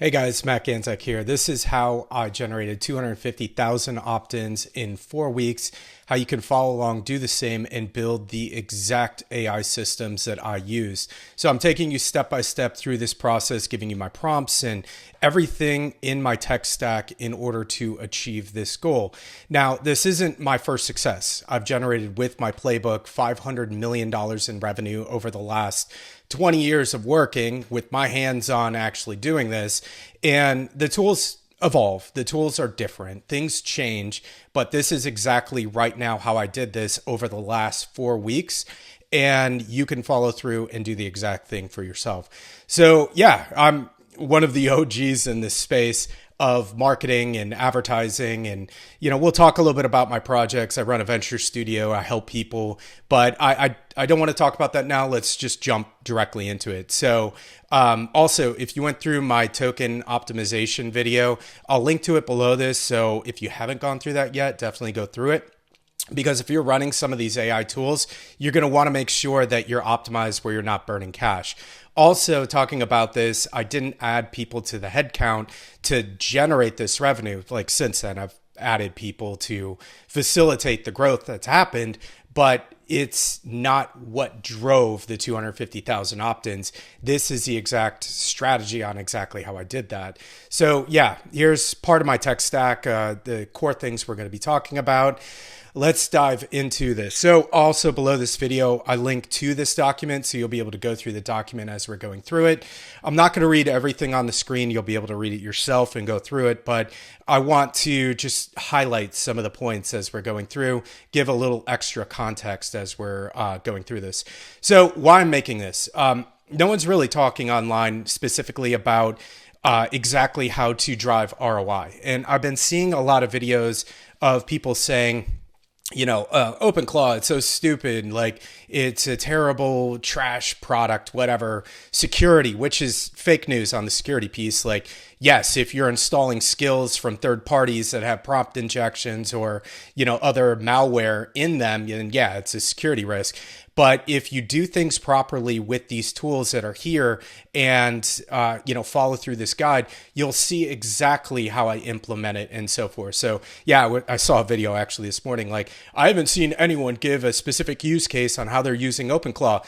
Hey guys, Matt Ganzek here. This is how I generated 250,000 opt-ins in 4 weeks, how you can follow along, do the same, and build the exact AI systems that I use. So I'm taking you step by step through this process, giving you my prompts and everything in my tech stack in order to achieve this goal. Now, this isn't my first success. I've generated with my playbook $500 million in revenue over the last 20 years of working with my hands on actually doing this. And the tools evolve, the tools are different, things change, but this is exactly right now how I did this over the last 4 weeks. And you can follow through and do the exact thing for yourself. So yeah, I'm one of the OGs in this space of marketing and advertising. And, we'll talk a little bit about my projects. I run a venture studio. I help people, but I don't want to talk about that now. Let's just jump directly into it. So also, if you went through my token optimization video, I'll link to it below this. So if you haven't gone through that yet, definitely go through it. Because if you're running some of these AI tools, you're going to want to make sure that you're optimized where you're not burning cash. Also, talking about this, I didn't add people to the headcount to generate this revenue. Like since then, I've added people to facilitate the growth that's happened, but it's not what drove the 250,000 opt-ins. This is the exact strategy on exactly how I did that. So yeah, here's part of my tech stack, the core things we're going to be talking about. Let's dive into this. So also below this video, I link to this document, so you'll be able to go through the document as we're going through it. I'm not going to read everything on the screen. You'll be able to read it yourself and go through it, but I want to just highlight some of the points as we're going through, give a little extra context as we're going through this. So why I'm making this, no one's really talking online specifically about exactly how to drive ROI. And I've been seeing a lot of videos of people saying, OpenClaw, it's so stupid. Like it's a terrible trash product, whatever. Security, which is fake news on the security piece. Like, yes, if you're installing skills from third parties that have prompt injections or, other malware in them, then yeah, it's a security risk. But if you do things properly with these tools that are here and, follow through this guide, you'll see exactly how I implement it and so forth. So yeah, I saw a video actually this morning, like I haven't seen anyone give a specific use case on how they're using OpenClaw.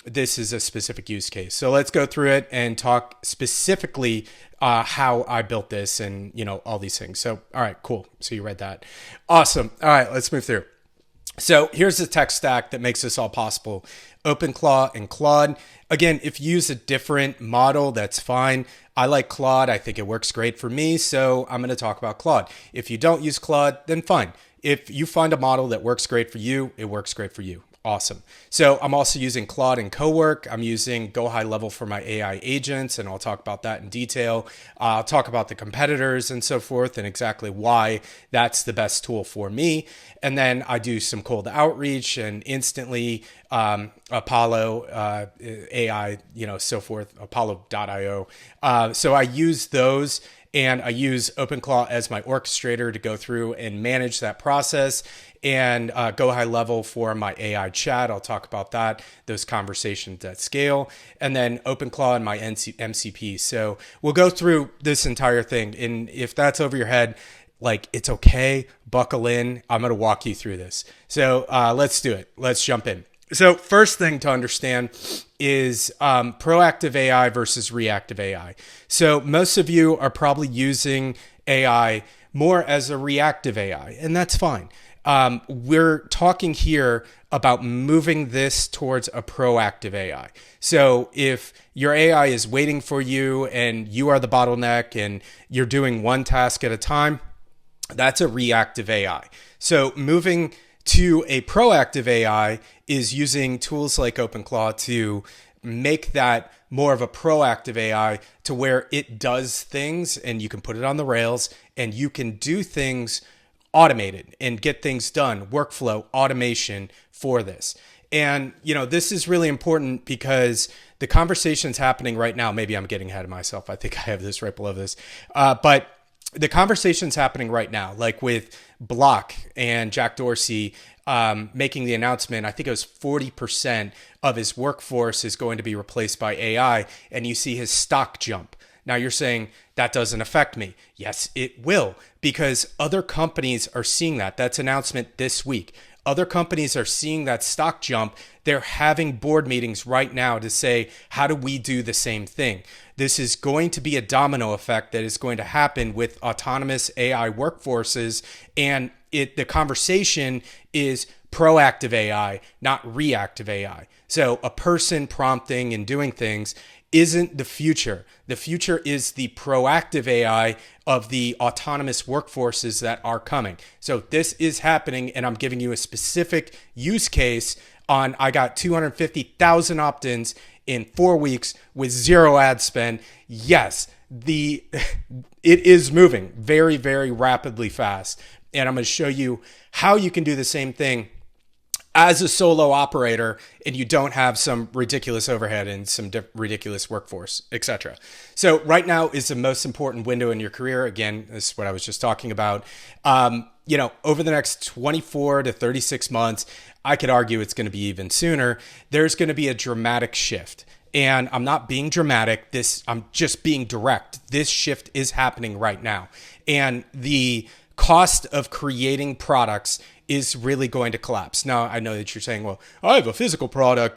This is a specific use case. So let's go through it and talk specifically how I built this and, all these things. So, all right, cool. So you read that. Awesome. All right, let's move through. So here's the tech stack that makes this all possible. OpenClaw and Claude. Again, if you use a different model, that's fine. I like Claude. I think it works great for me. So I'm going to talk about Claude. If you don't use Claude, then fine. If you find a model that works great for you, it works great for you. Awesome. So I'm also using Claude and Cowork. I'm using Go High Level for my AI agents, and I'll talk about that in detail. I'll talk about the competitors and so forth and exactly why that's the best tool for me. And then I do some cold outreach and instantly Apollo AI, so forth, Apollo.io. So I use those. And I use OpenClaw as my orchestrator to go through and manage that process, and Go High Level for my AI chat. I'll talk about that, those conversations at scale, and then OpenClaw and my MCP. So we'll go through this entire thing. And if that's over your head, like it's okay, buckle in. I'm going to walk you through this. So let's do it. Let's jump in. So first thing to understand is proactive AI versus reactive AI. So most of you are probably using AI more as a reactive AI, and that's fine. We're talking here about moving this towards a proactive AI. So if your AI is waiting for you and you are the bottleneck and you're doing one task at a time, that's a reactive AI. So moving to a proactive AI is using tools like OpenClaw to make that more of a proactive AI to where it does things and you can put it on the rails and you can do things automated and get things done, workflow automation for this. And, this is really important because the conversation's happening right now. Maybe I'm getting ahead of myself. I think I have this right below this. But the conversation's happening right now, like with Block and Jack Dorsey making the announcement. I think it was 40% of his workforce is going to be replaced by AI, and you see his stock jump. Now you're saying that doesn't affect me. Yes, it will, because other companies are seeing that. That's announcement this week. Other companies are seeing that stock jump. They're having board meetings right now to say, how do we do the same thing? This is going to be a domino effect that is going to happen with autonomous AI workforces. And the conversation is proactive AI, not reactive AI. So a person prompting and doing things isn't the future. The future is the proactive AI of the autonomous workforces that are coming. So this is happening, and I'm giving you a specific use case on, I got 250,000 opt-ins in 4 weeks with zero ad spend. Yes, it is moving very, very rapidly fast. And I'm going to show you how you can do the same thing as a solo operator, and you don't have some ridiculous overhead and some ridiculous workforce, etc. So right now is the most important window in your career. Again, this is what I was just talking about. Over the next 24 to 36 months, I could argue it's going to be even sooner. There's going to be a dramatic shift. And I'm not being dramatic. I'm just being direct. This shift is happening right now. And the cost of creating products is really going to collapse. Now, I know that you're saying, well, I have a physical product,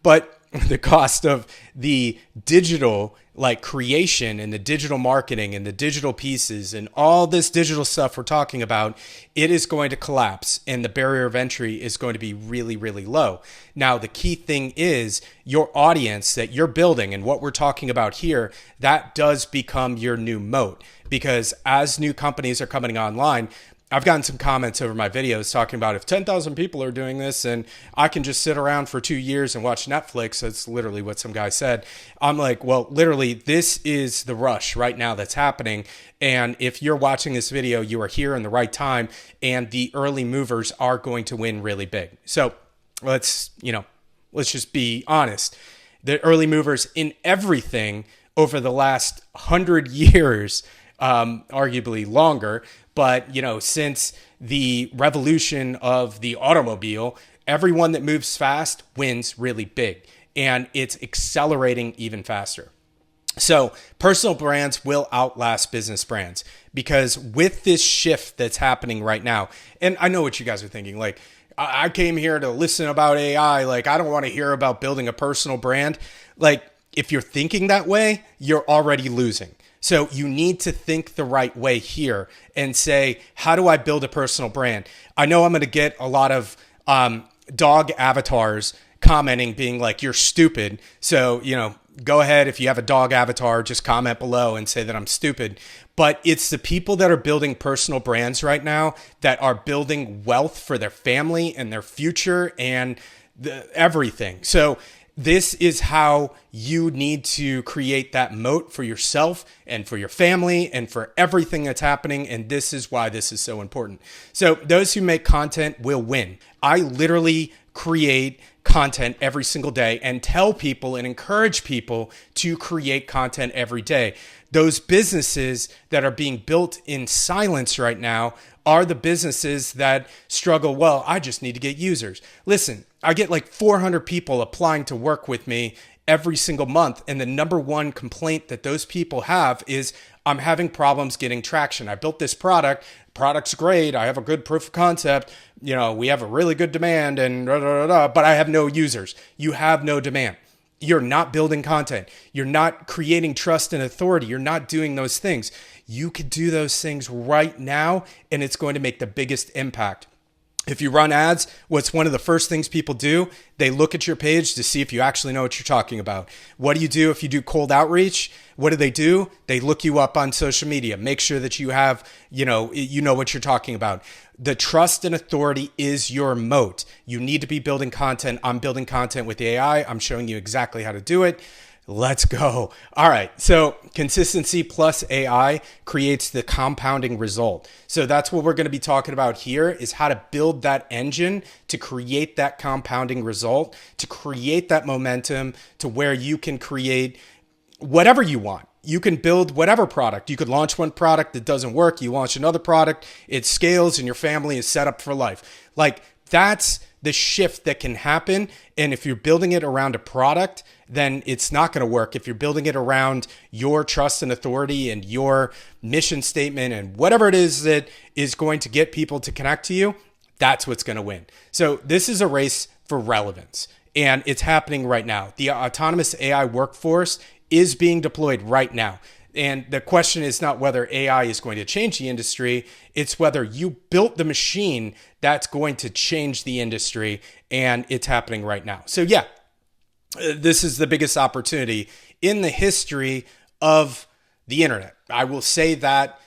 but the cost of the digital creation and the digital marketing and the digital pieces and all this digital stuff we're talking about, it is going to collapse, and the barrier of entry is going to be really, really low. Now, the key thing is your audience that you're building, and what we're talking about here, that does become your new moat, because as new companies are coming online, I've gotten some comments over my videos talking about, if 10,000 people are doing this and I can just sit around for 2 years and watch Netflix, that's literally what some guy said. I'm like, well, literally, this is the rush right now that's happening. And if you're watching this video, you are here in the right time, and the early movers are going to win really big. So let's just be honest. The early movers in everything over the last 100 years, arguably longer, but since the revolution of the automobile, everyone that moves fast wins really big, and it's accelerating even faster. So personal brands will outlast business brands, because with this shift that's happening right now, and I know what you guys are thinking, I came here to listen about AI, I don't want to hear about building a personal brand. If you're thinking that way, you're already losing. So you need to think the right way here and say, how do I build a personal brand? I know I'm going to get a lot of dog avatars commenting, being like, you're stupid. So, go ahead. If you have a dog avatar, just comment below and say that I'm stupid. But it's the people that are building personal brands right now that are building wealth for their family and their future and everything. So this is how you need to create that moat for yourself and for your family and for everything that's happening. And this is why this is so important. So those who make content will win. I literally create content every single day and tell people and encourage people to create content every day. Those businesses that are being built in silence right now are the businesses that struggle. Well, I just need to get users. Listen, I get 400 people applying to work with me every single month. And the number one complaint that those people have is, I'm having problems getting traction. I built this product's great. I have a good proof of concept. We have a really good demand and but I have no users. You have no demand. You're not building content. You're not creating trust and authority. You're not doing those things. You could do those things right now, and it's going to make the biggest impact. If you run ads, what's one of the first things people do? They look at your page to see if you actually know what you're talking about. What do you do if you do cold outreach? What do? They look you up on social media. Make sure that you have, you know what you're talking about. The trust and authority is your moat. You need to be building content. I'm building content with AI. I'm showing you exactly how to do it. Let's go. All right. So consistency plus AI creates the compounding result. So that's what we're going to be talking about here, is how to build that engine to create that compounding result, to create that momentum to where you can create whatever you want. You can build whatever product. You could launch one product that doesn't work. You launch another product, it scales, and your family is set up for life. that's the shift that can happen. And if you're building it around a product, then it's not going to work. If you're building it around your trust and authority and your mission statement and whatever it is that is going to get people to connect to you, that's what's going to win. So this is a race for relevance, and it's happening right now. The autonomous AI workforce is being deployed right now. And the question is not whether AI is going to change the industry, it's whether you built the machine that's going to change the industry, and it's happening right now. So yeah, this is the biggest opportunity in the history of the internet. I will say that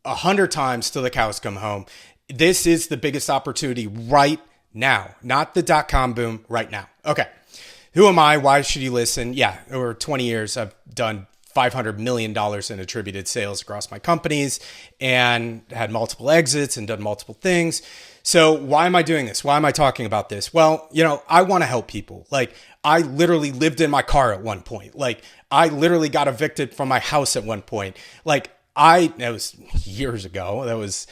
100 times till the cows come home. This is the biggest opportunity right now, not the .com boom, right now. Okay, who am I? Why should you listen? Yeah, over 20 years, I've done $500 million in attributed sales across my companies and had multiple exits and done multiple things. So why am I doing this? Why am I talking about this? Well, I want to help people. Like, I literally lived in my car at one point. Like, I literally got evicted from my house at one point. Like, that was years ago. That was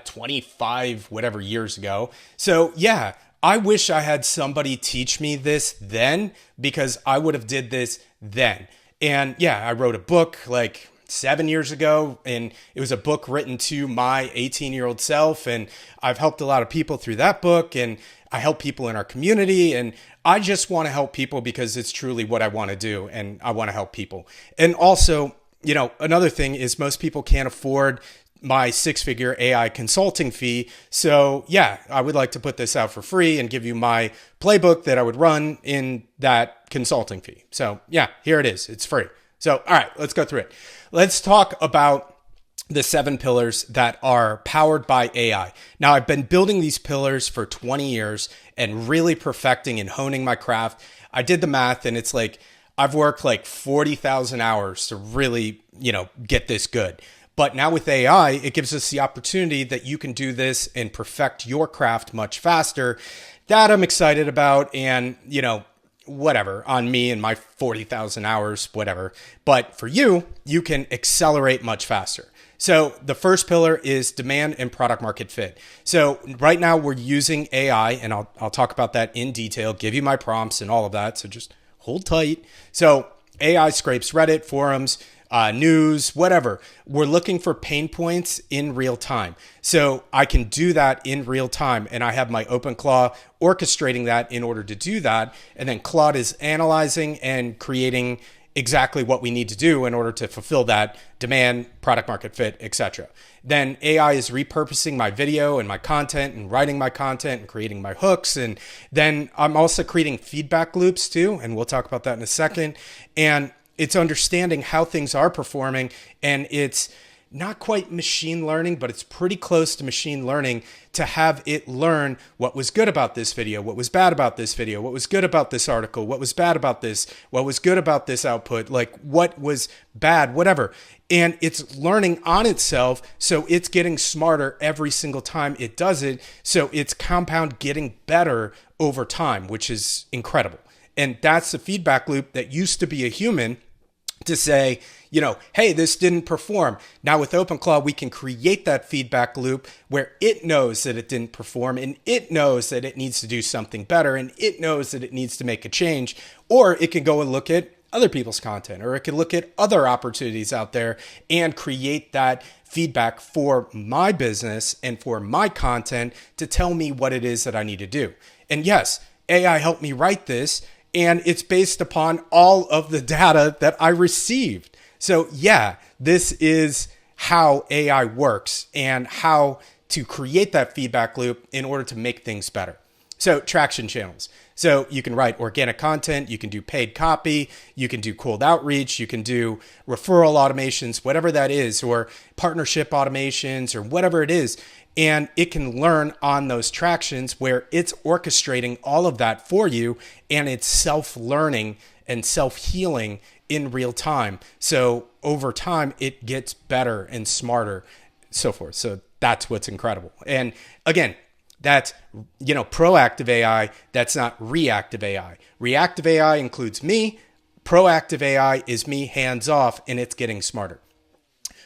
25 whatever years ago. So yeah, I wish I had somebody teach me this then, because I would have did this then. And yeah, I wrote a book like 7 years ago, and it was a book written to my 18-year-old self. And I've helped a lot of people through that book, and I help people in our community. And I just want to help people because it's truly what I want to do. And I want to help people. And also, another thing is most people can't afford my 6-figure AI consulting fee. So yeah, I would like to put this out for free and give you my playbook that I would run in that consulting fee. So yeah, here it is. It's free. So, all right, let's go through it. Let's talk about the 7 pillars that are powered by AI. Now, I've been building these pillars for 20 years and really perfecting and honing my craft. I did the math, and it's like I've worked like 40,000 hours to really, get this good. But now with AI, it gives us the opportunity that you can do this and perfect your craft much faster. That I'm excited about, and, whatever, on me and my 40,000 hours, whatever. But for you, you can accelerate much faster. So the first pillar is demand and product market fit. So right now we're using AI, and I'll talk about that in detail, give you my prompts and all of that. So just hold tight. So AI scrapes Reddit, forums, news, whatever. We're looking for pain points in real time. So I can do that in real time. And I have my OpenClaw orchestrating that in order to do that. And then Claude is analyzing and creating exactly what we need to do in order to fulfill that demand, product market fit, etc. Then AI is repurposing my video and my content and writing my content and creating my hooks. And then I'm also creating feedback loops too. And we'll talk about that in a second. And it's understanding how things are performing, and it's not quite machine learning, but it's pretty close to machine learning to have it learn what was good about this video, what was bad about this video, what was good about this article, what was bad about this, what was good about this output, like what was bad, whatever. And it's learning on itself, so it's getting smarter every single time it does it. So it's compound getting better over time, which is incredible. And that's the feedback loop that used to be a human to say, hey, this didn't perform. Now with OpenClaw, we can create that feedback loop where it knows that it didn't perform, and it knows that it needs to do something better, and it knows that it needs to make a change. Or it can go and look at other people's content, or it can look at other opportunities out there and create that feedback for my business and for my content to tell me what it is that I need to do. And yes, AI helped me write this, and it's based upon all of the data that I received. So yeah, this is how AI works and how to create that feedback loop in order to make things better. So traction channels. So you can write organic content, you can do paid copy, you can do cold outreach, you can do referral automations, whatever that is, or partnership automations, or whatever it is. And it can learn on those tractions where it's orchestrating all of that for you, and it's self-learning and self-healing in real time. So over time, it gets better and smarter, so forth. So that's what's incredible. And again, that's, proactive AI. That's not reactive AI. Reactive AI includes me. Proactive AI is me hands off, and it's getting smarter.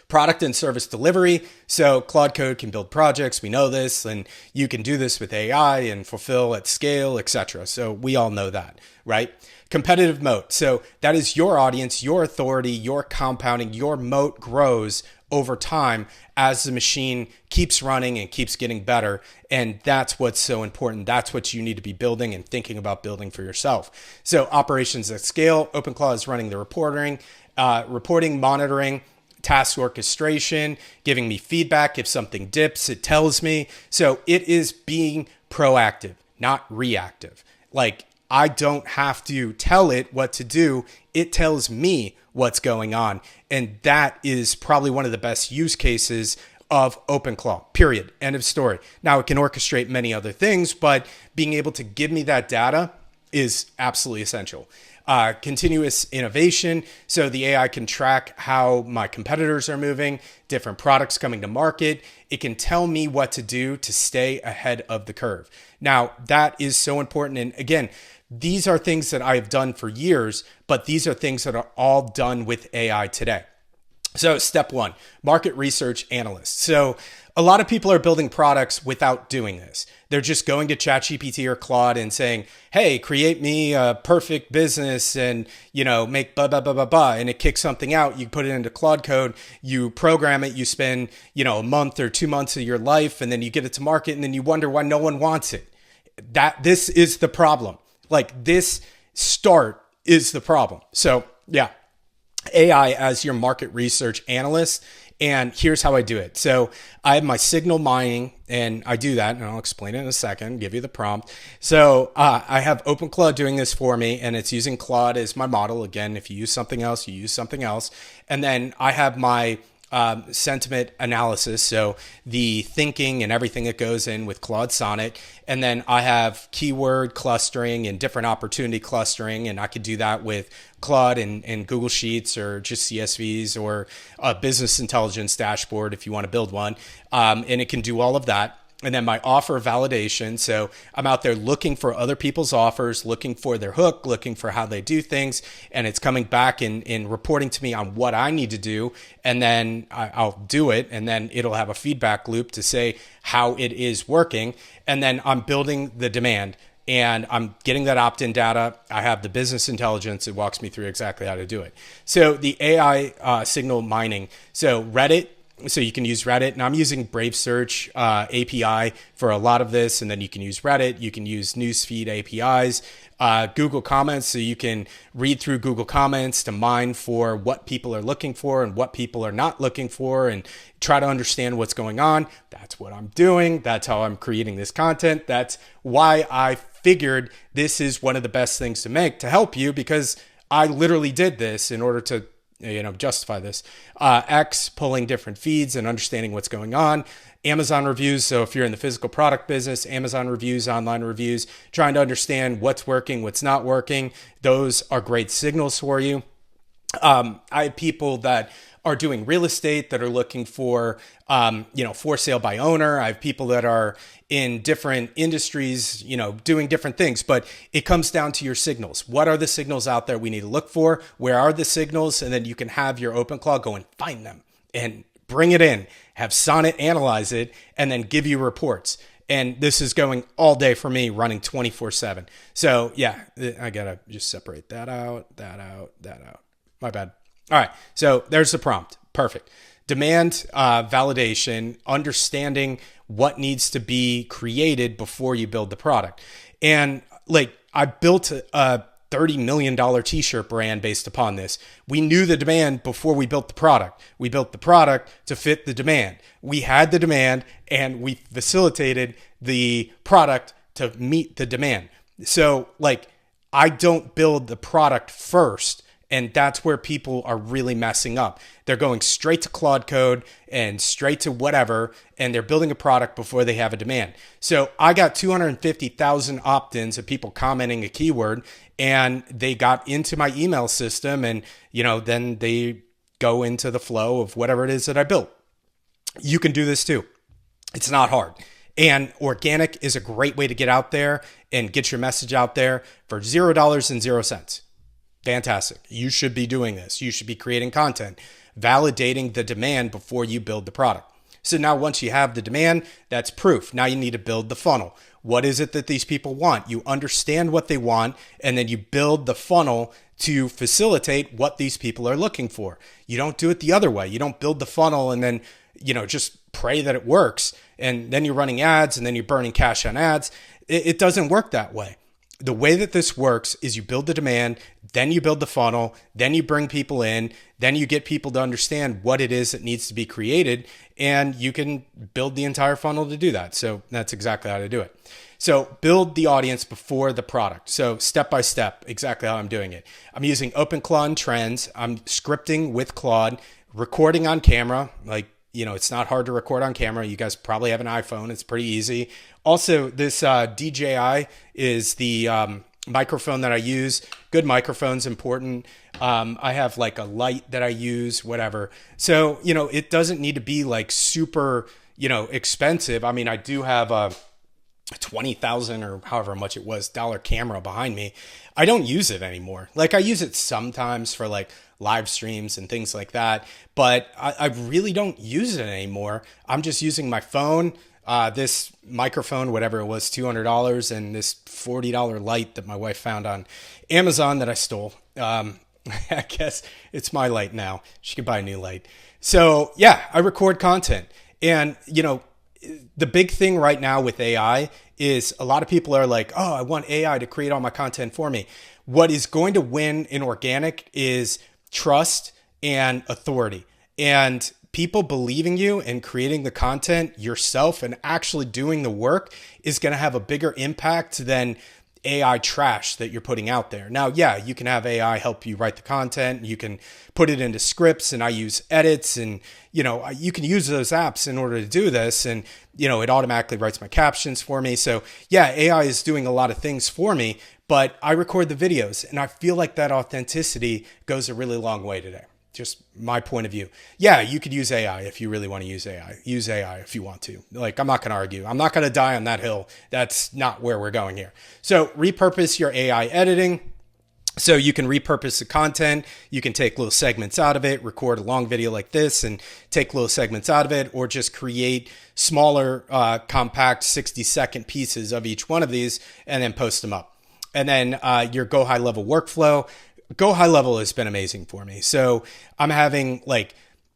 Product and service delivery. So Claude Code can build projects. We know this, and you can do this with AI and fulfill at scale, etc. So we all know that, right? Competitive moat. So that is your audience, your authority, your compounding, your moat grows over time as the machine keeps running and keeps getting better. And that's what's so important. That's what you need to be building and thinking about building for yourself. So operations at scale, OpenClaw is running the reporting, monitoring, task orchestration, giving me feedback. If something dips, it tells me. So it is being proactive, not reactive. Like, I don't have to tell it what to do. It tells me what's going on. And that is probably one of the best use cases of OpenClaw, period. End of story. Now, it can orchestrate many other things, but being able to give me that data is absolutely essential. Continuous innovation. So the AI can track how my competitors are moving, different products coming to market. It can tell me what to do to stay ahead of the curve. Now, that is so important. And again, these are things that I have done for years, but these are things that are all done with AI today. So step one, market research analyst. So a lot of people are building products without doing this. They're just going to ChatGPT or Claude and saying, hey, create me a perfect business and, make blah, blah, blah, blah, blah. And it kicks something out. You put it into Claude Code, you program it, you spend, a month or 2 months of your life, and then you get it to market, and then you wonder why no one wants it. This is the problem. Like, this start is the problem. So yeah, AI as your market research analyst. And here's how I do it. So I have my signal mining, and I do that, and I'll explain it in a second, give you the prompt. So I have OpenClaw doing this for me, and it's using Claude as my model. Again, if you use something else, you use something else. And then I have my sentiment analysis, so the thinking and everything that goes in with Claude Sonnet. And then I have keyword clustering and different opportunity clustering, and I could do that with Claude and Google Sheets or just CSVs or a business intelligence dashboard if you want to build one. And it can do all of that. And then my offer validation. So I'm out there looking for other people's offers, looking for their hook, looking for how they do things. And it's coming back and reporting to me on what I need to do. And then I'll do it. And then it'll have a feedback loop to say how it is working. And then I'm building the demand, and I'm getting that opt-in data. I have the business intelligence. It walks me through exactly how to do it. So the AI signal mining. So Reddit. So you can use Reddit, and I'm using Brave Search API for a lot of this. And then you can use Reddit. You can use newsfeed APIs, Google Comments. So you can read through Google Comments to mine for what people are looking for and what people are not looking for, and try to understand what's going on. That's what I'm doing. That's how I'm creating this content. That's why I figured this is one of the best things to make to help you, because I literally did this in order to justify this. X, pulling different feeds and understanding what's going on. Amazon reviews. So if you're in the physical product business, Amazon reviews, online reviews, trying to understand what's working, what's not working. Those are great signals for you. I have people that are doing real estate that are looking for, for sale by owner. I have people that are in different industries, doing different things, but it comes down to your signals. What are the signals out there we need to look for? Where are the signals? And then you can have your OpenClaw go and find them and bring it in, have Sonnet analyze it, and then give you reports. And this is going all day for me, running 24/7. So yeah, I gotta just separate that out. My bad. All right, so there's the prompt. Perfect. Demand validation, understanding what needs to be created before you build the product. And I built a $30 million t-shirt brand based upon this. We knew the demand before we built the product. We built the product to fit the demand. We had the demand, and we facilitated the product to meet the demand. So I don't build the product first. And that's where people are really messing up. They're going straight to Claude Code and straight to whatever, and they're building a product before they have a demand. So I got 250,000 opt-ins of people commenting a keyword, and they got into my email system, and then they go into the flow of whatever it is that I built. You can do this too. It's not hard. And organic is a great way to get out there and get your message out there for $0 and 0 cents. Fantastic. You should be doing this. You should be creating content. validating the demand before you build the product. So now once you have the demand, that's proof. Now you need to build the funnel. What is it that these people want? You understand what they want, and then you build the funnel to facilitate what these people are looking for. You don't do it the other way. You don't build the funnel and then, just pray that it works. And then you're running ads and then you're burning cash on ads. It doesn't work that way. The way that this works is you build the demand, then you build the funnel, then you bring people in, then you get people to understand what it is that needs to be created, and you can build the entire funnel to do that. So that's exactly how to do it. So build the audience before the product. So step by step, exactly how I'm doing it. I'm using OpenClaw and Trends. I'm scripting with Claude, recording on camera. It's not hard to record on camera. You guys probably have an iPhone. It's pretty easy. Also, this DJI is the microphone that I use. Good microphone's important. I have like a light that I use, whatever. So, it doesn't need to be like super, expensive. I mean, I do have a $20,000 or however much it was dollar camera behind me. I don't use it anymore. Like I use it sometimes for like live streams and things like that, but I really don't use it anymore. I'm just using my phone, this microphone, whatever it was, $200, and this $40 light that my wife found on Amazon that I stole. I guess it's my light now. She could buy a new light. So yeah, I record content. And, the big thing right now with AI is a lot of people are like, oh, I want AI to create all my content for me. What is going to win in organic is trust and authority. And people believing you and creating the content yourself and actually doing the work is going to have a bigger impact than AI trash that you're putting out there. Now, yeah, you can have AI help you write the content. You can put it into scripts, and I use edits, and you can use those apps in order to do this, and it automatically writes my captions for me. So yeah, AI is doing a lot of things for me, but I record the videos, and I feel like that authenticity goes a really long way today. Just my point of view. Yeah, you could use AI if you really want to use AI. Use AI if you want to. Like, I'm not going to argue. I'm not going to die on that hill. That's not where we're going here. So repurpose your AI editing. So you can repurpose the content. You can take little segments out of it, record a long video like this and take little segments out of it, or just create smaller, compact 60-second pieces of each one of these and then post them up. And then your Go High Level workflow. Go High Level has been amazing for me. So I'm having like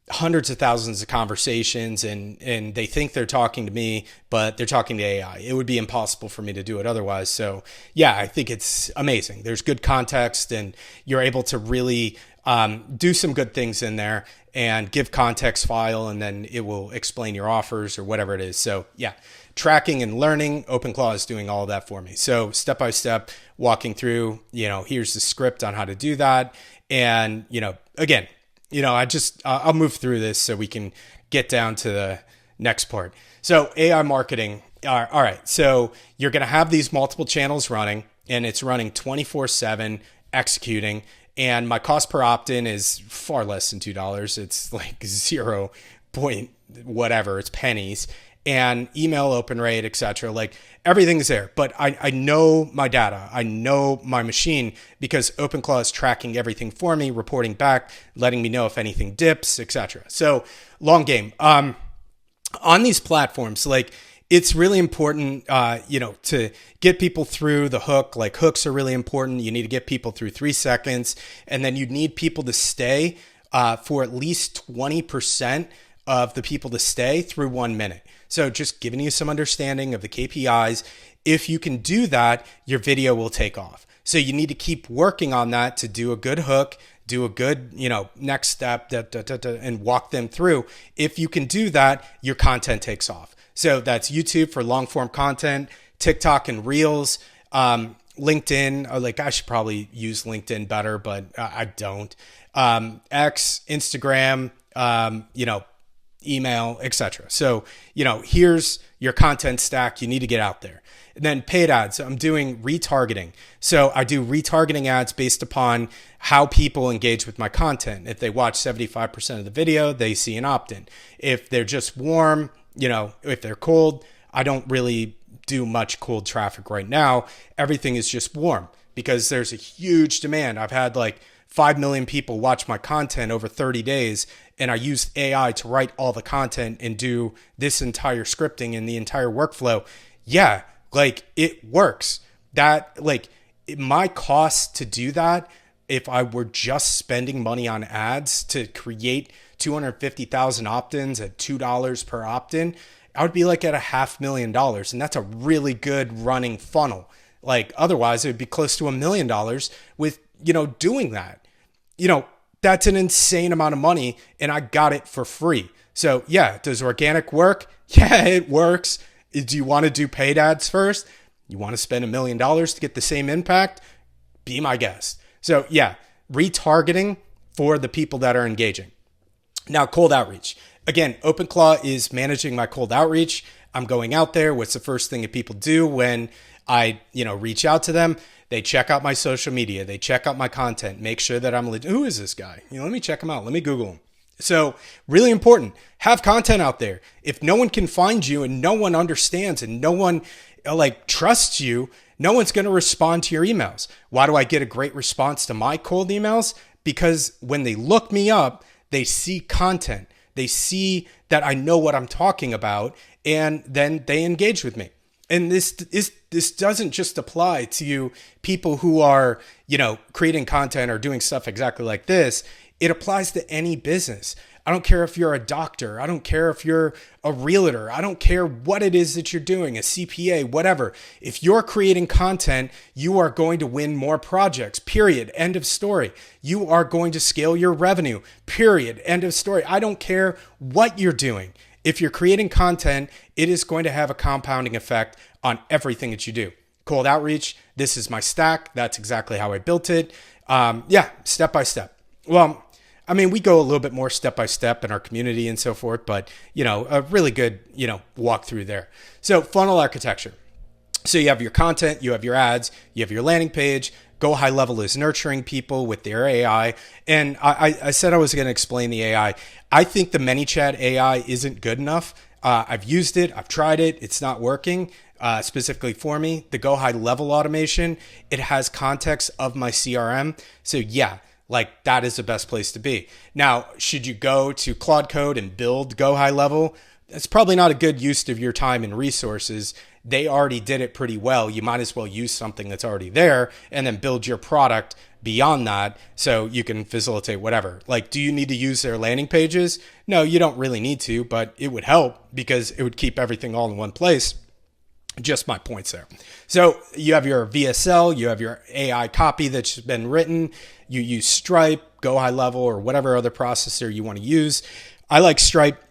hundreds of thousands of conversations, and they think they're talking to me, but they're talking to AI. It would be impossible for me to do it otherwise. So yeah, I think it's amazing. There's good context, and you're able to really do some good things in there and give context file, and then it will explain your offers or whatever it is. So yeah, tracking and learning, OpenClaw is doing all of that for me. So step by step, walking through, here's the script on how to do that. And, again, I'll move through this so we can get down to the next part. So AI marketing. All right. So you're going to have these multiple channels running, and it's running 24/7 executing. And my cost per opt-in is far less than $2. It's like 0 point whatever. It's pennies. And email open rate, etc. Like everything's there, but I know my data. I know my machine because OpenClaw is tracking everything for me, reporting back, letting me know if anything dips, etc. So long game. On these platforms, like it's really important, to get people through the hook. Like hooks are really important. You need to get people through 3 seconds, and then you need people to stay for at least 20% of the people to stay through 1 minute. So just giving you some understanding of the KPIs. If you can do that, your video will take off. So you need to keep working on that to do a good hook, do a good, next step, and walk them through. If you can do that, your content takes off. So that's YouTube for long form content, TikTok and Reels, LinkedIn. Like I should probably use LinkedIn better, but I don't. X, Instagram, email, etc. So, here's your content stack. You need to get out there. And then paid ads. I'm doing retargeting. So I do retargeting ads based upon how people engage with my content. If they watch 75% of the video, they see an opt-in. If they're just warm, if they're cold, I don't really do much cold traffic right now. Everything is just warm because there's a huge demand. I've had like 5 million people watch my content over 30 days and I used AI to write all the content and do this entire scripting and the entire workflow, yeah, like it works. That like my cost to do that, if I were just spending money on ads to create 250,000 opt-ins at $2 per opt-in, I would be like at $500,000. And that's a really good running funnel. Like otherwise it would be close to $1 million with, doing that. That's an insane amount of money and I got it for free. So yeah, does organic work? Yeah, it works. Do you want to do paid ads first? You want to spend $1 million to get the same impact? Be my guest. So yeah, retargeting for the people that are engaging. Now, cold outreach. Again, OpenClaw is managing my cold outreach. I'm going out there. What's the first thing that people do when I, reach out to them? They check out my social media. They check out my content. Make sure that I'm legit. Who is this guy? Let me check him out. Let me Google him. So really important. Have content out there. If no one can find you and no one understands and no one trusts you, no one's going to respond to your emails. Why do I get a great response to my cold emails? Because when they look me up, they see content. They see that I know what I'm talking about, and then they engage with me. And this doesn't just apply to people who are, creating content or doing stuff exactly like this. It applies to any business. I don't care if you're a doctor. I don't care if you're a realtor. I don't care what it is that you're doing, a CPA, whatever. If you're creating content, you are going to win more projects, period. End of story. You are going to scale your revenue, period. End of story. I don't care what you're doing. If you're creating content, it is going to have a compounding effect on everything that you do. Cold outreach. This is my stack. That's exactly how I built it. Step by step. Well, we go a little bit more step by step in our community and so forth, but, a really good, walkthrough there. So funnel architecture. So you have your content, you have your ads, you have your landing page. Go High Level is nurturing people with their AI. And I said I was going to explain the AI. I think the ManyChat AI isn't good enough. I've used it. I've tried it. It's not working specifically for me. The Go High Level automation, it has context of my CRM. So yeah, that is the best place to be. Now, should you go to Claude Code and build Go High Level? That's probably not a good use of your time and resources. They already did it pretty well. You might as well use something that's already there and then build your product beyond that so you can facilitate whatever. Do you need to use their landing pages? No, you don't really need to, but it would help because it would keep everything all in one place. Just my points there. So you have your VSL, you have your AI copy that's been written. You use Stripe, Go High Level, or whatever other processor you want to use. I like Stripe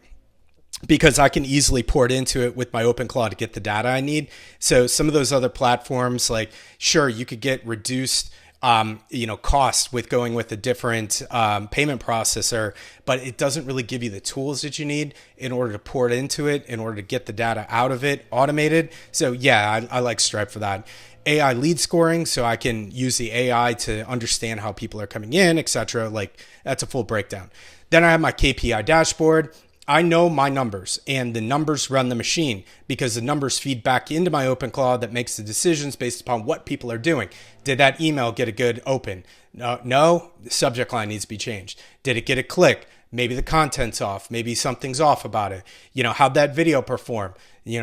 because I can easily port into it with my OpenClaw to get the data I need. So some of those other platforms, sure, you could get reduced cost with going with a different payment processor, but it doesn't really give you the tools that you need in order to port into it, in order to get the data out of it automated. So yeah, I like Stripe for that. AI lead scoring, so I can use the AI to understand how people are coming in, etc. That's a full breakdown. Then I have my KPI dashboard. I know my numbers, and the numbers run the machine because the numbers feed back into my OpenClaw that makes the decisions based upon what people are doing. Did that email get a good open? No, the subject line needs to be changed. Did it get a click? Maybe the content's off. Maybe something's off about it. How'd that video perform?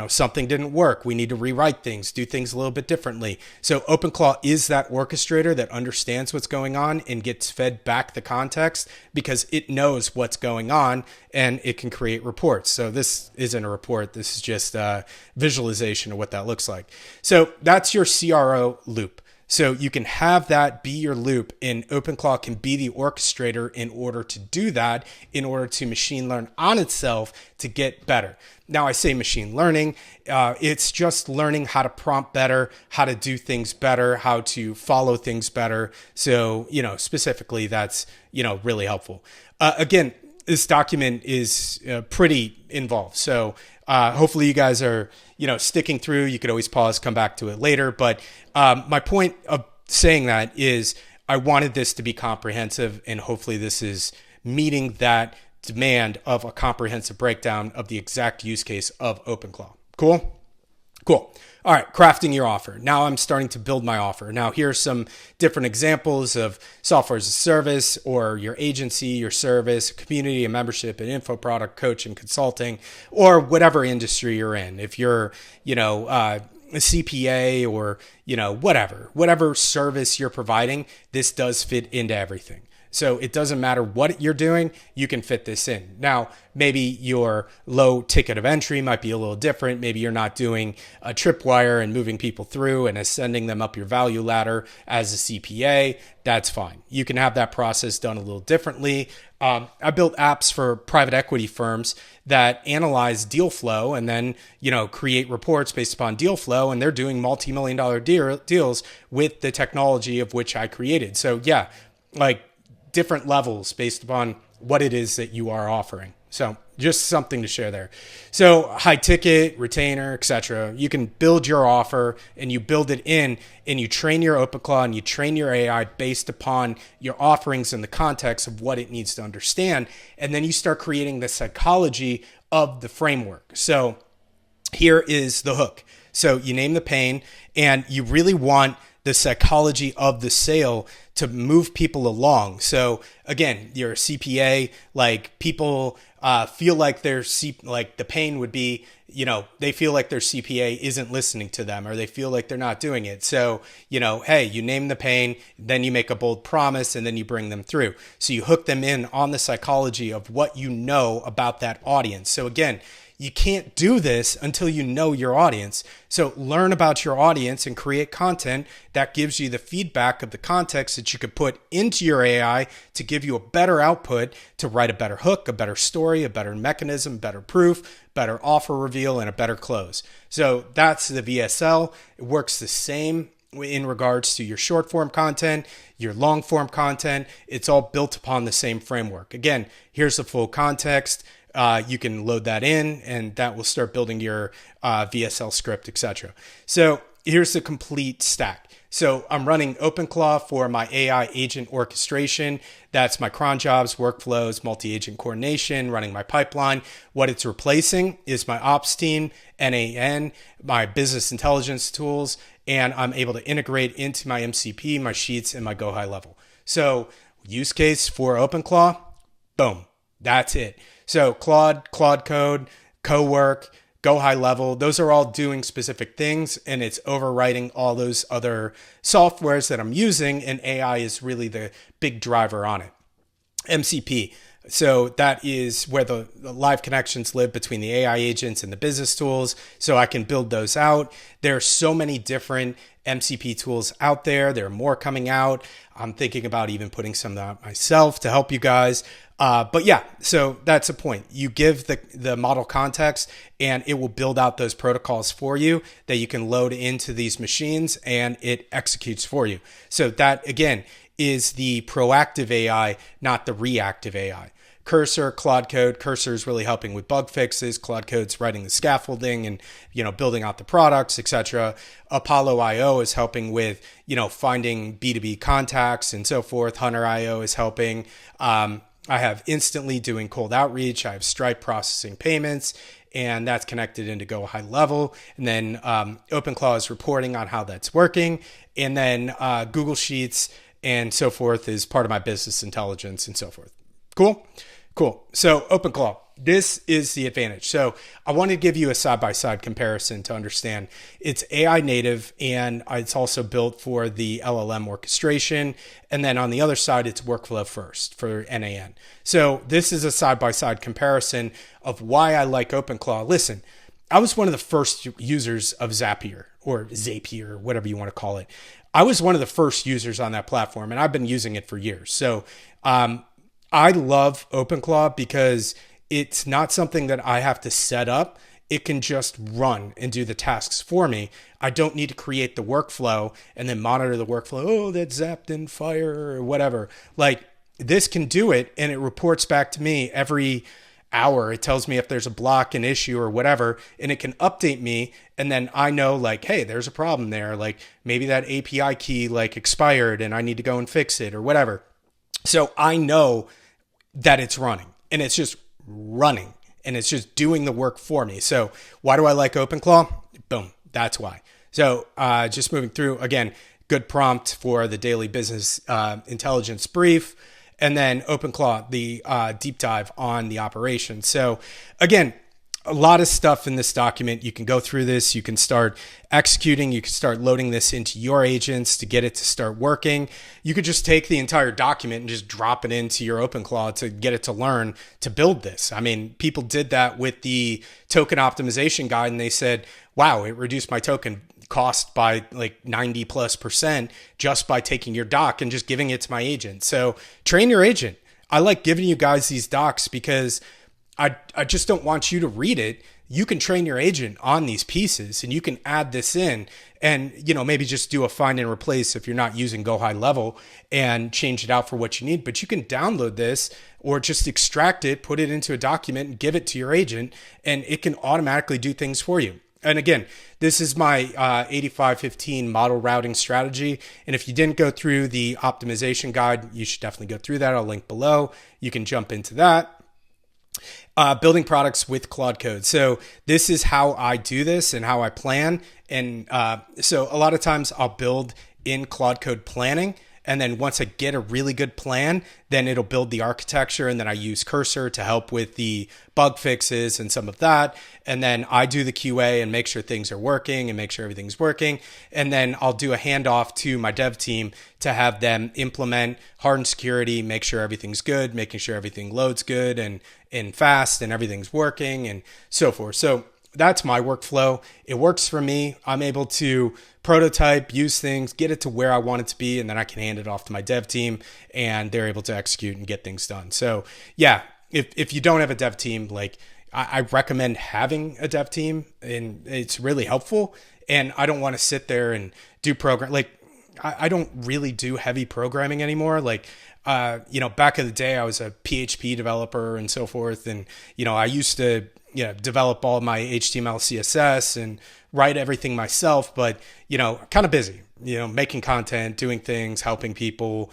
Something didn't work. We need to rewrite things, do things a little bit differently. So OpenClaw is that orchestrator that understands what's going on and gets fed back the context because it knows what's going on and it can create reports. So this isn't a report. This is just a visualization of what that looks like. So that's your CRO loop. So you can have that be your loop, and OpenClaw can be the orchestrator in order to do that, in order to machine learn on itself to get better. Now, I say machine learning, it's just learning how to prompt better, how to do things better, how to follow things better. So, specifically that's, really helpful. Again, this document is pretty involved. So hopefully you guys are, sticking through. You could always pause, come back to it later. But my point of saying that is I wanted this to be comprehensive, and hopefully this is meeting that demand of a comprehensive breakdown of the exact use case of OpenClaw. Cool? Cool. All right, crafting your offer. Now I'm starting to build my offer. Now here's some different examples of software as a service or your agency, your service, community, a membership, an info product, coach, and consulting, or whatever industry you're in. If you're, a CPA or, whatever service you're providing, this does fit into everything. So it doesn't matter what you're doing, you can fit this in. Now, maybe your low ticket of entry might be a little different. Maybe you're not doing a tripwire and moving people through and ascending them up your value ladder as a CPA. That's fine. You can have that process done a little differently. I built apps for private equity firms that analyze deal flow and then, create reports based upon deal flow. And they're doing multi-million-dollar deals with the technology of which I created. So yeah, different levels based upon what it is that you are offering. So just something to share there. So high ticket, retainer, etc. You can build your offer and you build it in and you train your OpenClaw and you train your AI based upon your offerings in the context of what it needs to understand. And then you start creating the psychology of the framework. So here is the hook. So you name the pain and you really want the psychology of the sale to move people along. So again, you're a CPA, people feel like the pain would be, they feel like their CPA isn't listening to them or they feel like they're not doing it. So, hey, you name the pain, then you make a bold promise and then you bring them through. So you hook them in on the psychology of what you know about that audience. So again, you can't do this until you know your audience. So learn about your audience and create content that gives you the feedback of the context that you could put into your AI to give you a better output, to write a better hook, a better story, a better mechanism, better proof, better offer reveal, and a better close. So that's the VSL. It works the same in regards to your short form content, your long form content. It's all built upon the same framework. Again, here's the full context. You can load that in and that will start building your VSL script, etc. So here's the complete stack. So I'm running OpenClaw for my AI agent orchestration. That's my cron jobs, workflows, multi-agent coordination, running my pipeline. What it's replacing is my ops team, NAN, my business intelligence tools, and I'm able to integrate into my MCP, my sheets, and my Go High Level. So use case for OpenClaw, boom, that's it. So Claude Code, CoWork, Go High Level, those are all doing specific things and it's overriding all those other softwares that I'm using, and AI is really the big driver on it. MCP. So that is where the live connections live between the AI agents and the business tools. So I can build those out. There are so many different MCP tools out there. There are more coming out. I'm thinking about even putting some out myself to help you guys. But yeah, so that's the point. You give the model context and it will build out those protocols for you that you can load into these machines and it executes for you. So that again is the proactive AI, not the reactive AI. Cursor, Claude Code. Cursor is really helping with bug fixes. Claude Code's writing the scaffolding and, building out the products, etc. Apollo IO is helping with, finding B2B contacts and so forth. Hunter IO is helping. I have Instantly doing cold outreach. I have Stripe processing payments, and that's connected into Go High Level. And then OpenClaw is reporting on how that's working. And then Google Sheets and so forth is part of my business intelligence and so forth. Cool. So OpenClaw, this is the advantage. So I want to give you a side-by-side comparison to understand it's AI native and it's also built for the LLM orchestration. And then on the other side, it's workflow first for NAN. So this is a side-by-side comparison of why I like OpenClaw. Listen, I was one of the first users of Zapier or Zapier, whatever you want to call it. I was one of the first users on that platform and I've been using it for years. So I love OpenClaw because it's not something that I have to set up. It can just run and do the tasks for me. I don't need to create the workflow and then monitor the workflow. Oh, that zapped in fire or whatever. This can do it and it reports back to me every hour. It tells me if there's a block, an issue or whatever, and it can update me. And then I know hey, there's a problem there. Maybe that API key expired and I need to go and fix it or whatever. So I know that it's running and it's just running and it's just doing the work for me. So why do I like OpenClaw? Boom. That's why. So just moving through, again, good prompt for the daily business intelligence brief. And then OpenClaw, the deep dive on the operation. So again, a lot of stuff in this document. You can go through this. You can start executing. You can start loading this into your agents to get it to start working. You could just take the entire document and just drop it into your OpenClaw to get it to learn to build this. I mean, people did that with the token optimization guide, and they said, wow, it reduced my token cost by like 90+% just by taking your doc and just giving it to my agent. So train your agent. I like giving you guys these docs because I just don't want you to read it. You can train your agent on these pieces, and you can add this in and, maybe just do a find and replace if you're not using Go High Level and change it out for what you need. But you can download this or just extract it, put it into a document and give it to your agent, and it can automatically do things for you. And again, this is my 85-15 model routing strategy. And if you didn't go through the optimization guide, you should definitely go through that. I'll link below. You can jump into that. Building products with Claude Code. So this is how I do this and how I plan. And so a lot of times I'll build in Claude Code planning. And then once I get a really good plan, then it'll build the architecture. And then I use Cursor to help with the bug fixes and some of that. And then I do the QA and make sure things are working and make sure everything's working. And then I'll do a handoff to my dev team to have them implement harden security, make sure everything's good, making sure everything loads good and fast and everything's working and so forth. So that's my workflow. It works for me. I'm able to prototype, use things, get it to where I want it to be, and then I can hand it off to my dev team and they're able to execute and get things done. So yeah, if you don't have a dev team, like I recommend having a dev team, and it's really helpful. And I don't want to sit there and do program. Like I don't really do heavy programming anymore. Like, back in the day, I was a PHP developer and so forth. And, I used to, develop all my HTML, CSS and write everything myself, but, kind of busy, making content, doing things, helping people,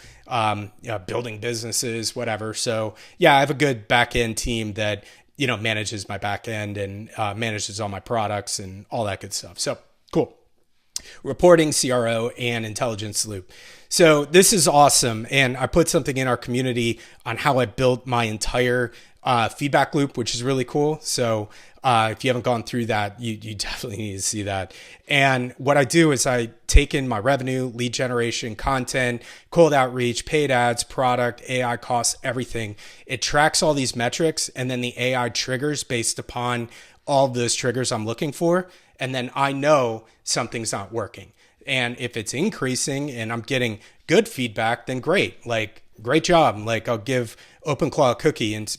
building businesses, whatever. So yeah, I have a good back end team that, manages my back end and manages all my products and all that good stuff. So cool. Reporting, CRO, and intelligence loop. So this is awesome. And I put something in our community on how I built my entire feedback loop, which is really cool. So if you haven't gone through that, you definitely need to see that. And what I do is I take in my revenue, lead generation, content, cold outreach, paid ads, product, AI costs, everything. It tracks all these metrics, and then the AI triggers based upon all those triggers I'm looking for. And then I know something's not working. And if it's increasing and I'm getting good feedback, then great. Like, great job. Like, I'll give OpenClaw a cookie and,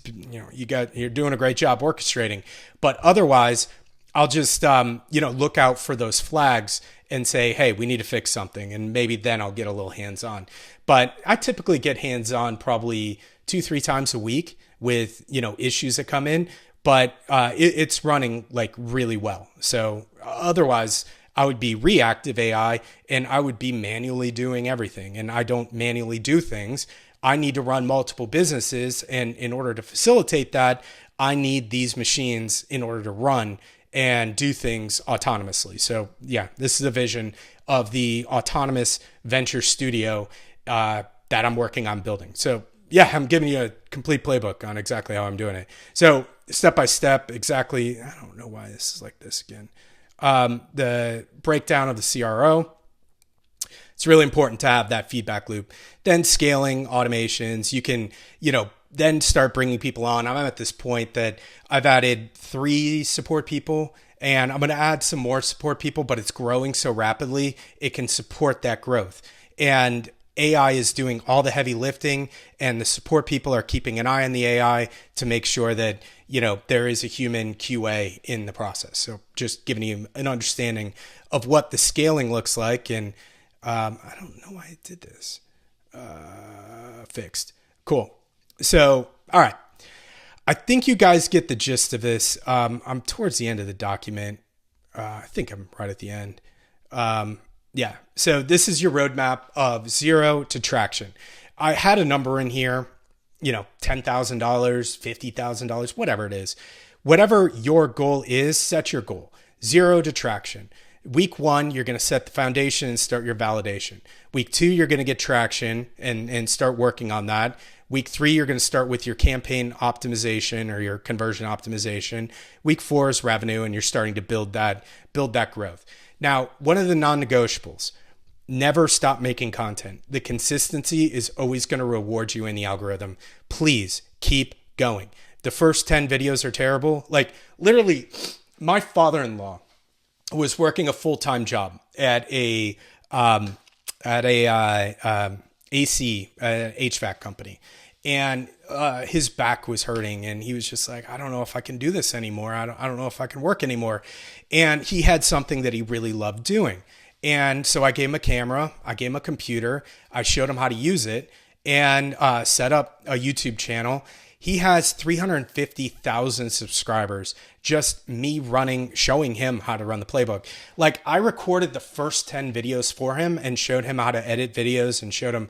you're doing a great job orchestrating. But otherwise, I'll just, look out for those flags and say, hey, we need to fix something. And maybe then I'll get a little hands-on. But I typically get hands-on probably 2-3 times a week with, issues that come in. But it's running like really well. So otherwise, I would be reactive AI and I would be manually doing everything. And I don't manually do things. I need to run multiple businesses. And in order to facilitate that, I need these machines in order to run and do things autonomously. So yeah, this is a vision of the autonomous venture studio that I'm working on building. So yeah, I'm giving you a complete playbook on exactly how I'm doing it. So step by step, exactly. I don't know why this is like this again. The breakdown of the CRO. It's really important to have that feedback loop. Then scaling automations. You can, then start bringing people on. I'm at this point that I've added 3 support people, and I'm going to add some more support people, but it's growing so rapidly, it can support that growth. And AI is doing all the heavy lifting, and the support people are keeping an eye on the AI to make sure that, there is a human QA in the process. So just giving you an understanding of what the scaling looks like. And I don't know why I did this. Fixed. Cool. So, all right. I think you guys get the gist of this. I'm towards the end of the document. I think I'm right at the end. Yeah. So this is your roadmap of 0 to traction. I had a number in here, $10,000, $50,000, whatever it is. Whatever your goal is, set your goal. 0 to traction. Week 1, you're going to set the foundation and start your validation. Week 2, you're going to get traction and start working on that. Week 3, you're going to start with your campaign optimization or your conversion optimization. Week 4 is revenue, and you're starting to build that growth. Now, one of the non-negotiables, never stop making content. The consistency is always going to reward you in the algorithm. Please keep going. The first 10 videos are terrible. Like literally, my father-in-law was working a full-time job at a AC HVAC company, and his back was hurting, and he was just like, I don't know if I can do this anymore. I don't know if I can work anymore. And he had something that he really loved doing. And so I gave him a camera, I gave him a computer, I showed him how to use it, and set up a YouTube channel. He has 350,000 subscribers, just me showing him how to run the playbook. Like, I recorded the first 10 videos for him and showed him how to edit videos and showed him,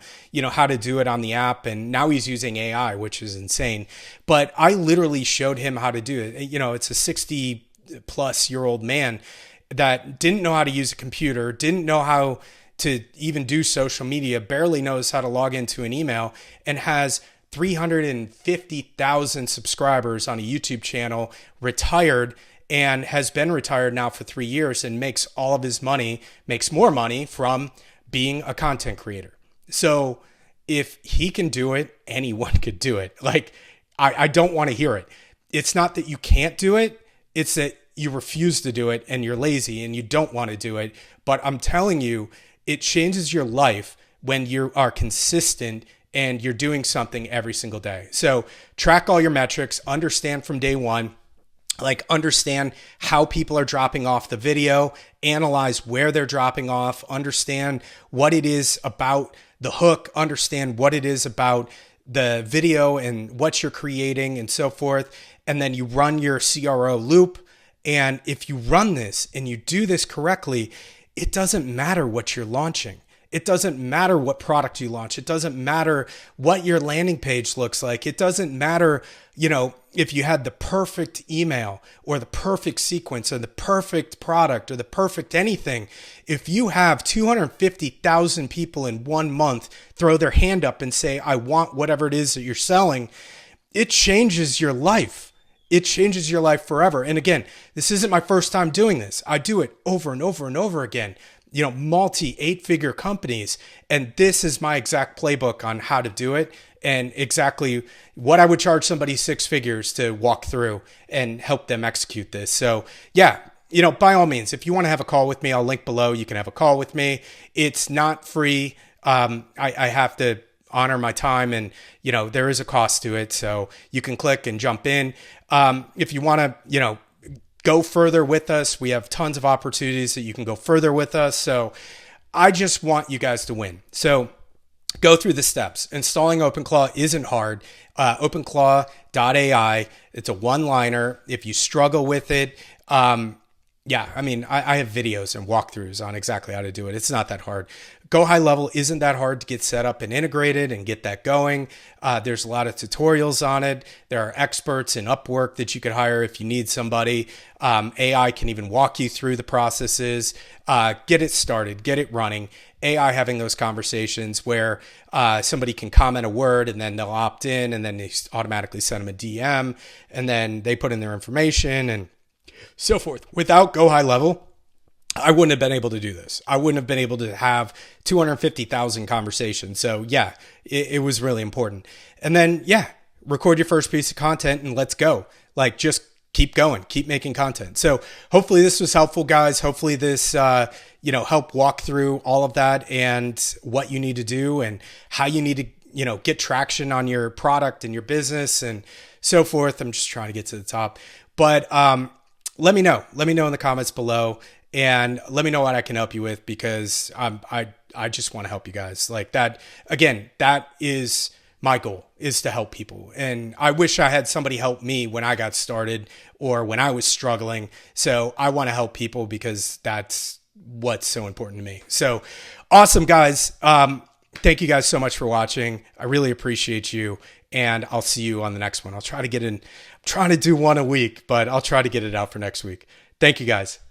how to do it on the app. And now he's using AI, which is insane. But I literally showed him how to do it. It's a 60-plus-year-old man that didn't know how to use a computer, didn't know how to even do social media, barely knows how to log into an email, and has 350,000 subscribers on a YouTube channel, retired, and has been retired now for 3 years, and makes all of his money, makes more money from being a content creator. So if he can do it, anyone could do it. Like, I don't want to hear it. It's not that you can't do it. It's that you refuse to do it and you're lazy and you don't want to do it. But I'm telling you, it changes your life when you are consistent and you're doing something every single day. So track all your metrics, understand from day one, understand how people are dropping off the video, analyze where they're dropping off, understand what it is about the hook, understand what it is about the video and what you're creating and so forth. And then you run your CRO loop. And if you run this and you do this correctly, it doesn't matter what you're launching. It doesn't matter what product you launch. It doesn't matter what your landing page looks like. It doesn't matter, if you had the perfect email or the perfect sequence or the perfect product or the perfect anything. If you have 250,000 people in 1 month throw their hand up and say, I want whatever it is that you're selling, it changes your life. It changes your life forever. And again, this isn't my first time doing this. I do it over and over and over again. Multi 8-figure companies. And this is my exact playbook on how to do it and exactly what I would charge somebody 6 figures to walk through and help them execute this. So yeah, by all means, if you want to have a call with me, I'll link below. You can have a call with me. It's not free. I have to honor my time, and there is a cost to it. So you can click and jump in. If you want to, go further with us, we have tons of opportunities that you can go further with us. So I just want you guys to win. So go through the steps. Installing OpenClaw isn't hard. OpenClaw.ai. It's a one-liner. If you struggle with it, I have videos and walkthroughs on exactly how to do it. It's not that hard. Go High Level isn't that hard to get set up and integrated and get that going. There's a lot of tutorials on it. There are experts in Upwork that you could hire if you need somebody. AI can even walk you through the processes. Get it started, get it running. AI having those conversations where somebody can comment a word and then they'll opt in, and then they automatically send them a DM, and then they put in their information and so forth. Without Go High Level, I wouldn't have been able to do this. I wouldn't have been able to have 250,000 conversations. So yeah, it was really important. And then record your first piece of content and let's go. Just keep going, keep making content. So hopefully this was helpful, guys. Hopefully this, help walk through all of that and what you need to do and how you need to, get traction on your product and your business and so forth. I'm just trying to get to the top, but, let me know in the comments below, and let me know what I can help you with, because I just want to help you guys. Like that, again, that is my goal, is to help people. And I wish I had somebody help me when I got started or when I was struggling. So I want to help people because that's what's so important to me. So awesome, guys. Thank you guys so much for watching. I really appreciate you. And I'll see you on the next one. I'll try to get in. I'm trying to do one a week, but I'll try to get it out for next week. Thank you, guys.